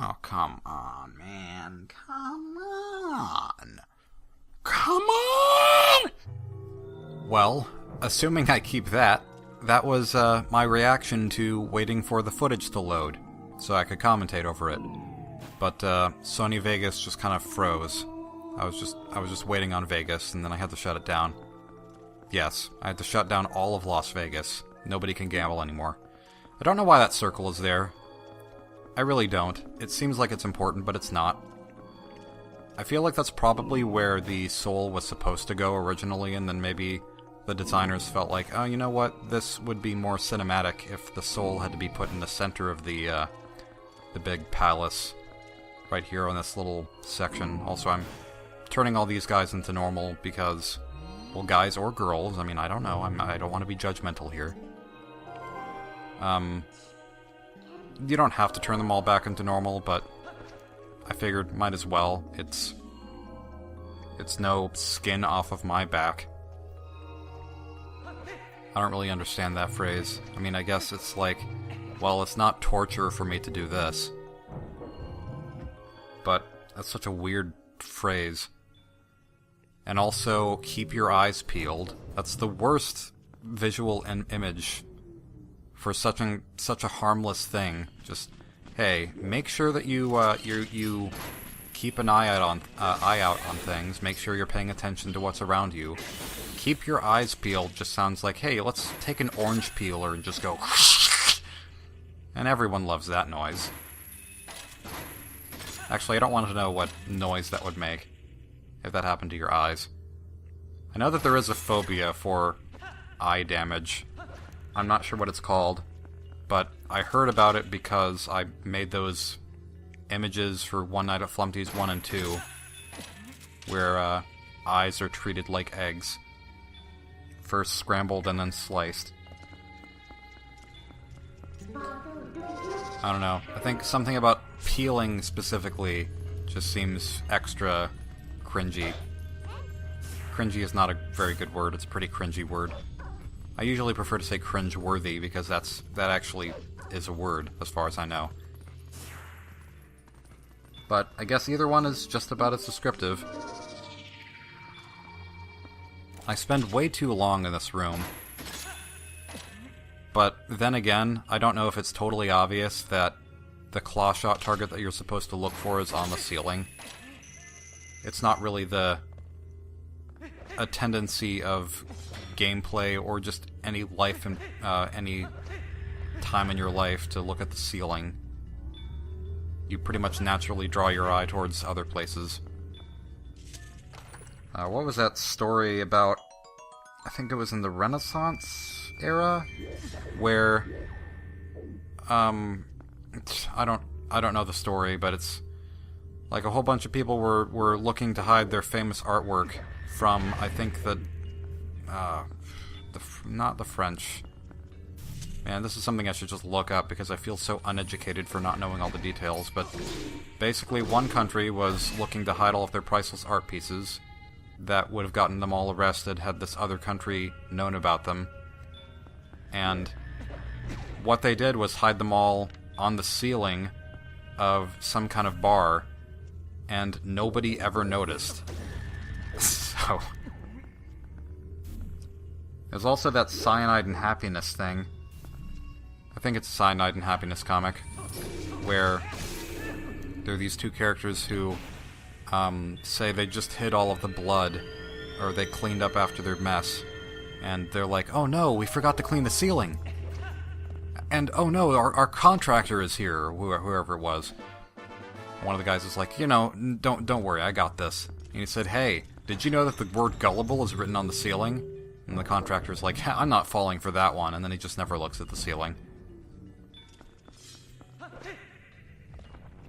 Oh, come on, man. Come on. Come on! Well, assuming I keep that, that was my reaction to waiting for the footage to load, so I could commentate over it. But Sony Vegas just kind of froze. I was just waiting on Vegas, and then I had to shut it down. Yes, I had to shut down all of Las Vegas. Nobody can gamble anymore. I don't know why that circle is there. I really don't. It seems like it's important, but it's not. I feel like that's probably where the soul was supposed to go originally, and then maybe the designers felt like, oh, you know what? This would be more cinematic if the soul had to be put in the center of the big palace right here on this little section. Also, I'm turning all these guys into normal because, well, guys or girls, I mean, I don't know. I don't want to be judgmental here. You don't have to turn them all back into normal, but I figured might as well. It's no skin off of my back. I don't really understand that phrase. I mean, I guess it's like, well, it's not torture for me to do this. But that's such a weird phrase. And also, keep your eyes peeled. That's the worst visual image for such a harmless thing. Just, hey, make sure that you keep an eye out on things. Make sure you're paying attention to what's around you. Keep your eyes peeled just sounds like, hey, let's take an orange peeler and just go, and everyone loves that noise. Actually, I don't want to know what noise that would make if that happened to your eyes. I know that there is a phobia for eye damage. I'm not sure what it's called, but I heard about it because I made those images for One Night at Flumpty's 1 and 2, where eyes are treated like eggs. First scrambled and then sliced. I don't know. I think something about peeling specifically just seems extra cringy. Cringy is not a very good word. It's a pretty cringy word. I usually prefer to say cringe-worthy because that actually is a word, as far as I know. But I guess either one is just about as descriptive. I spend way too long in this room. But then again, I don't know if it's totally obvious that the claw shot target that you're supposed to look for is on the ceiling. It's not really a tendency of gameplay or just any life and any time in your life to look at the ceiling. You pretty much naturally draw your eye towards other places. What was that story about? I think it was in the Renaissance era, where I don't know the story, but it's like a whole bunch of people were looking to hide their famous artwork from, I think, not the French. Man, this is something I should just look up because I feel so uneducated for not knowing all the details, but basically one country was looking to hide all of their priceless art pieces that would have gotten them all arrested had this other country known about them. And what they did was hide them all on the ceiling of some kind of bar, and nobody ever noticed. So there's also that Cyanide and Happiness thing. I think it's a Cyanide and Happiness comic, where there are these two characters who say they just hid all of the blood, or they cleaned up after their mess, and they're like, oh no, we forgot to clean the ceiling, and oh no, our contractor is here, or whoever it was. One of the guys is like, you know, don't worry, I got this. And he said, hey, did you know that the word gullible is written on the ceiling? And the contractor's like, I'm not falling for that one, and then he just never looks at the ceiling.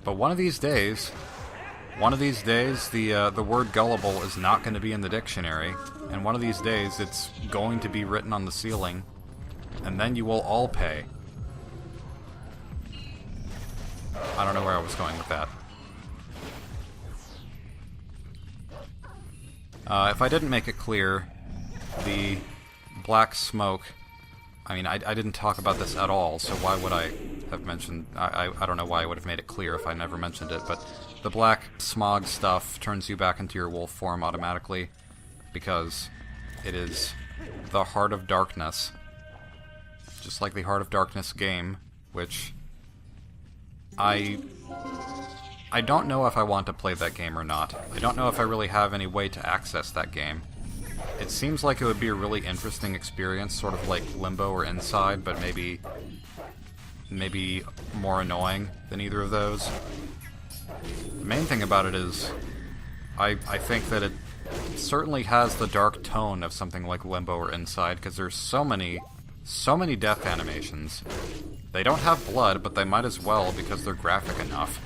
But one of these days, the word gullible is not going to be in the dictionary, and one of these days it's going to be written on the ceiling, and then you will all pay. I don't know where I was going with that. If I didn't make it clear, the black smoke, I mean, I didn't talk about this at all, so why would I have mentioned. I don't know why I would have made it clear if I never mentioned it, but the black smog stuff turns you back into your wolf form automatically, because it is the Heart of Darkness. Just like the Heart of Darkness game, which I don't know if I want to play that game or not. I don't know if I really have any way to access that game. It seems like it would be a really interesting experience, sort of like Limbo or Inside, but maybe more annoying than either of those. The main thing about it is, I think that it certainly has the dark tone of something like Limbo or Inside, because there's so many death animations. They don't have blood, but they might as well because they're graphic enough.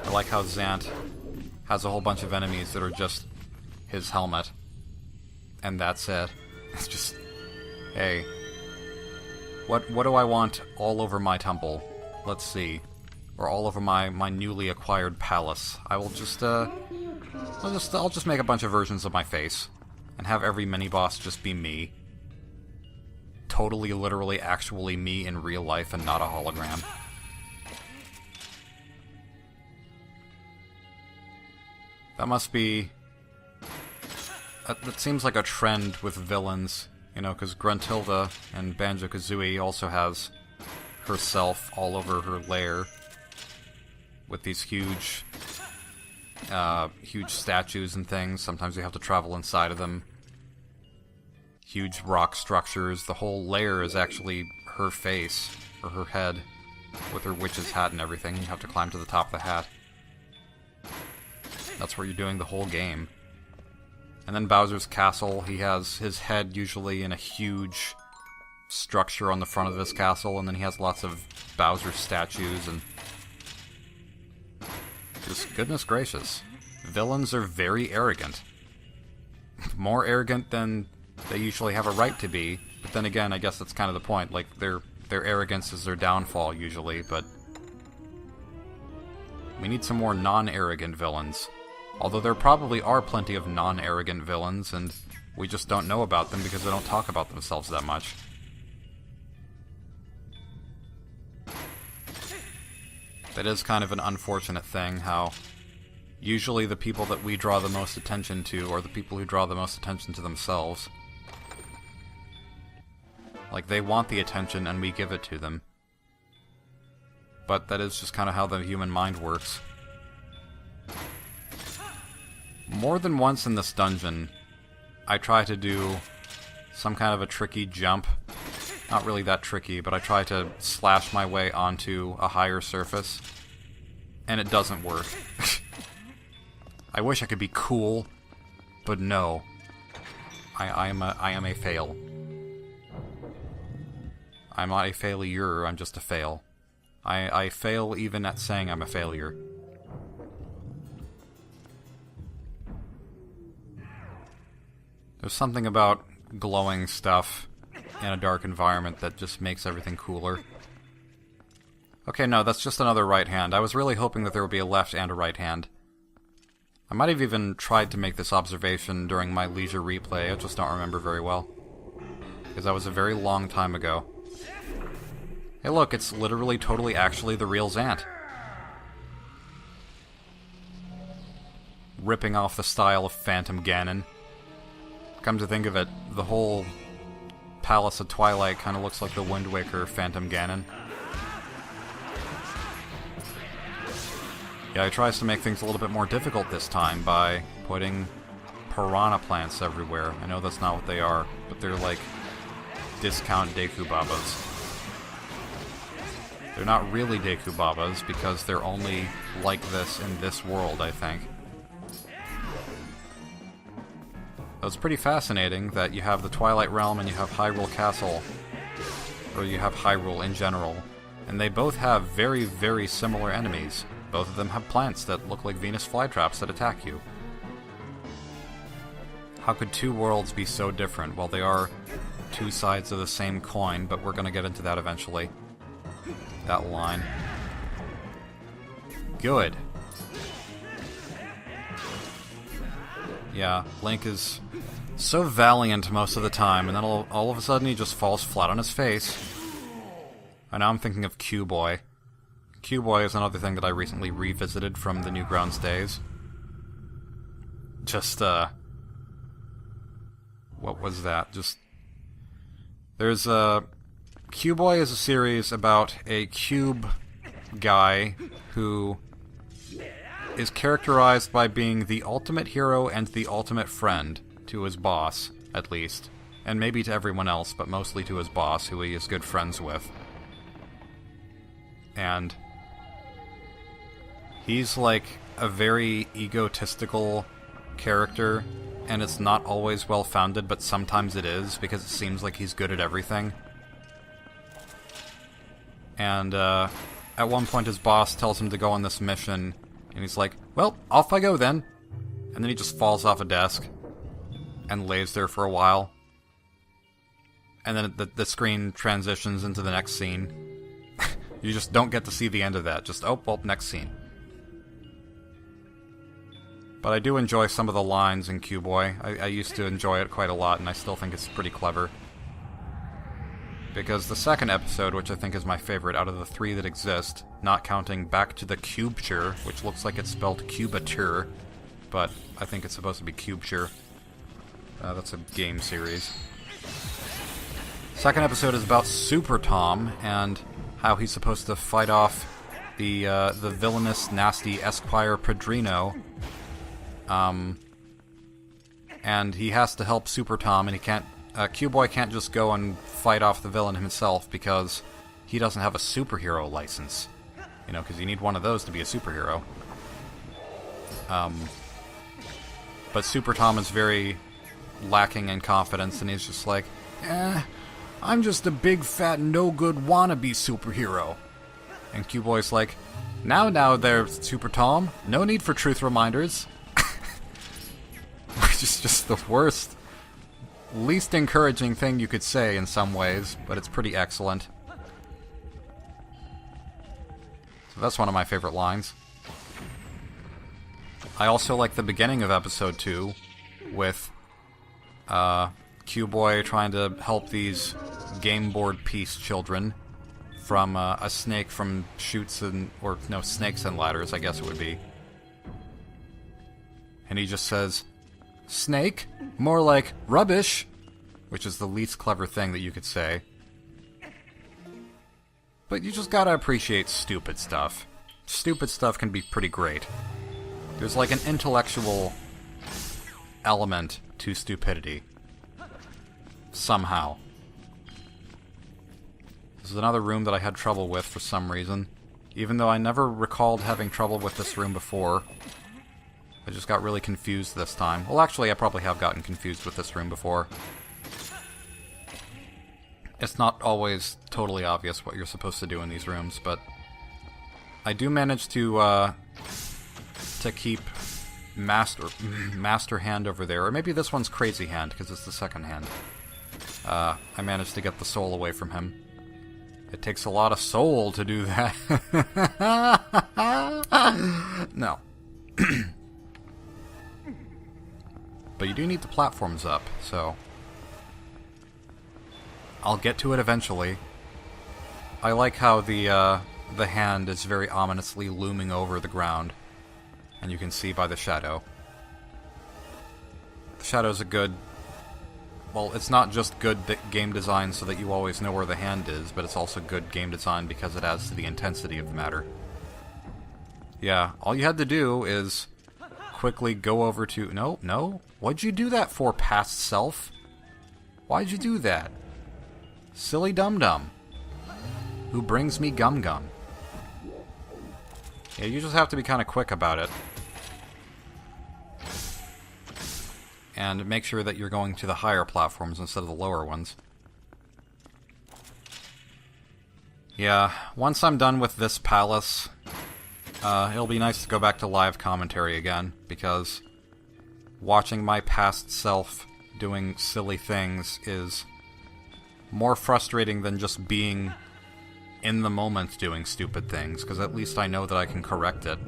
I like how Zant has a whole bunch of enemies that are just his helmet. And that's it. It's just, hey, what do I want all over my temple? Let's see. Or all over my newly acquired palace. I will just, I'll just make a bunch of versions of my face. And have every mini-boss just be me. Totally, literally, actually me in real life and not a hologram. That must be... That seems like a trend with villains, you know, because Gruntilda and Banjo-Kazooie also has herself all over her lair with these huge statues and things. Sometimes you have to travel inside of them. Huge rock structures. The whole lair is actually her face, or her head, with her witch's hat and everything. You have to climb to the top of the hat. That's where you're doing the whole game. And then Bowser's castle, he has his head usually in a huge structure on the front of his castle, and then he has lots of Bowser statues, and... just goodness gracious. Villains are very arrogant. More arrogant than they usually have a right to be, but then again, I guess that's kind of the point. Like, their arrogance is their downfall, usually, but... we need some more non-arrogant villains. Although there probably are plenty of non-arrogant villains, and we just don't know about them because they don't talk about themselves that much. That is kind of an unfortunate thing, how usually the people that we draw the most attention to are the people who draw the most attention to themselves. Like, they want the attention and we give it to them. But that is just kind of how the human mind works. More than once in this dungeon, I try to do some kind of a tricky jump. Not really that tricky, but I try to slash my way onto a higher surface, and it doesn't work. I wish I could be cool, but no. I am a fail. I'm not a failure, I'm just a fail. I fail even at saying I'm a failure. There's something about glowing stuff in a dark environment that just makes everything cooler. Okay, no, that's just another right hand. I was really hoping that there would be a left and a right hand. I might have even tried to make this observation during my leisure replay, I just don't remember very well. Because that was a very long time ago. Hey look, it's literally, totally, actually the real Zant. Ripping off the style of Phantom Ganon. Come to think of it, the whole Palace of Twilight kind of looks like the Wind Waker Phantom Ganon. Yeah, he tries to make things a little bit more difficult this time by putting piranha plants everywhere. I know that's not what they are, but they're like discount Deku Babas. They're not really Deku Babas because they're only like this in this world, I think. It's pretty fascinating that you have the Twilight Realm and you have Hyrule Castle, or you have Hyrule in general, and they both have very, very similar enemies. Both of them have plants that look like Venus flytraps that attack you. How could two worlds be so different? Well, they are two sides of the same coin, but we're gonna get into that eventually. That line. Good. Yeah, Link is So valiant most of the time, and then all of a sudden he just falls flat on his face. And now I'm thinking of Q-Boy. Q-Boy is another thing that I recently revisited from the Newgrounds days. Just, what was that? There's Q-Boy is a series about a cube guy who is characterized by being the ultimate hero and the ultimate friend to his boss, at least. And maybe to everyone else, but mostly to his boss, who he is good friends with. And he's like a very egotistical character, and it's not always well-founded, but sometimes it is, because it seems like he's good at everything. And at one point his boss tells him to go on this mission, and he's like, well, off I go then. And then he just falls off a desk and lays there for a while. And then the screen transitions into the next scene. You just don't get to see the end of that. Just, oh, well, next scene. But I do enjoy some of the lines in Q-Boy. I used to enjoy it quite a lot, and I still think it's pretty clever. Because the second episode, which I think is my favorite out of the 3 that exist, not counting Back to the Cubture, which looks like it's spelled Cubature, but I think it's supposed to be Cubture. That's a game series. Second episode is about Super Tom, and how he's supposed to fight off the villainous, nasty Esquire Padrino. And he has to help Super Tom, and he can't... Q-Boy can't just go and fight off the villain himself because he doesn't have a superhero license. You know, because you need one of those to be a superhero. But Super Tom is very lacking in confidence, and he's just like, I'm just a big, fat, no-good wannabe superhero. And Q-Boy's like, now there, Super Tom. No need for truth reminders. Which is just the worst, least encouraging thing you could say in some ways, but it's pretty excellent. So that's one of my favorite lines. I also like the beginning of episode 2 with Q-Boy trying to help these game board piece children from a snake from Snakes and Ladders, I guess it would be. And he just says, snake? More like rubbish, which is the least clever thing that you could say. But you just gotta appreciate stupid stuff. Stupid stuff can be pretty great. There's like an intellectual element to stupidity. Somehow. This is another room that I had trouble with for some reason. Even though I never recalled having trouble with this room before. I just got really confused this time. Well, actually, I probably have gotten confused with this room before. It's not always totally obvious what you're supposed to do in these rooms, but I do manage to keep Master Hand over there. Or maybe this one's Crazy Hand, because it's the second hand. I managed to get the soul away from him. It takes a lot of soul to do that. No. But you do need the platforms up, so I'll get to it eventually. I like how the hand is very ominously looming over the ground, and you can see by the shadow. The shadow's a good... Well, it's not just good game design so that you always know where the hand is, but it's also good game design because it adds to the intensity of the matter. Yeah, all you had to do is quickly go over to... No? What'd you do that for, past self? Why'd you do that? Silly dum-dum. Who brings me gum-gum? Yeah, you just have to be kind of quick about it. And make sure that you're going to the higher platforms instead of the lower ones. Yeah, once I'm done with this palace, it'll be nice to go back to live commentary again, because watching my past self doing silly things is more frustrating than just being in the moment doing stupid things, because at least I know that I can correct it.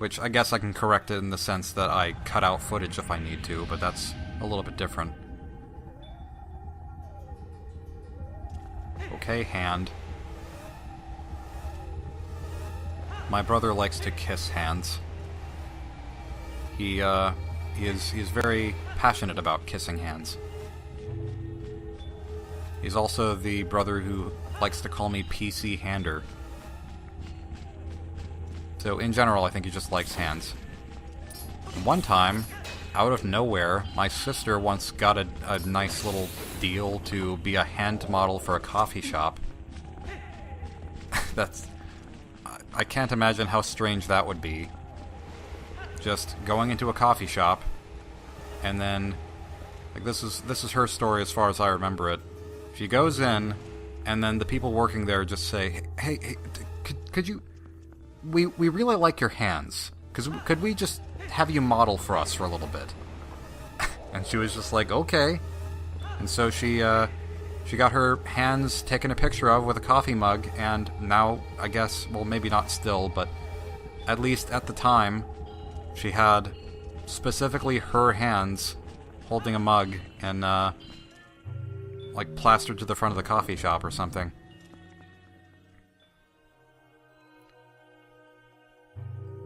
Which I guess I can correct it in the sense that I cut out footage if I need to, but that's a little bit different. Okay, hand. My brother likes to kiss hands. He is very passionate about kissing hands. He's also the brother who likes to call me PC Hander. So in general, I think he just likes hands. One time, out of nowhere, my sister once got a nice little deal to be a hand model for a coffee shop. I can't imagine how strange that would be. Just going into a coffee shop, and then, like, this is her story as far as I remember it. She goes in, and then the people working there just say, hey, could you... We really like your hands. Could we just have you model for us for a little bit? And she was just like, okay. And so she got her hands taken a picture of with a coffee mug, and now, I guess, well, maybe not still, but at least at the time, she had specifically her hands holding a mug and, like, plastered to the front of the coffee shop or something.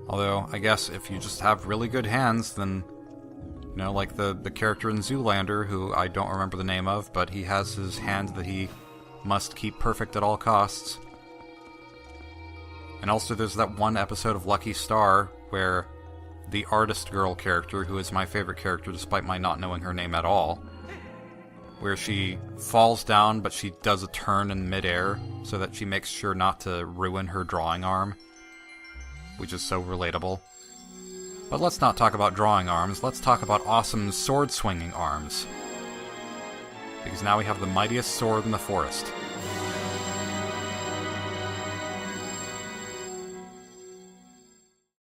Although, I guess if you just have really good hands, then, you know, like the character in Zoolander, who I don't remember the name of, but he has his hand that he must keep perfect at all costs. And also there's that one episode of Lucky Star where the artist girl character, who is my favorite character despite my not knowing her name at all, where she falls down but she does a turn in midair so that she makes sure not to ruin her drawing arm, which is so relatable. But let's not talk about drawing arms, let's talk about awesome sword-swinging arms. Because now we have the mightiest sword in the forest.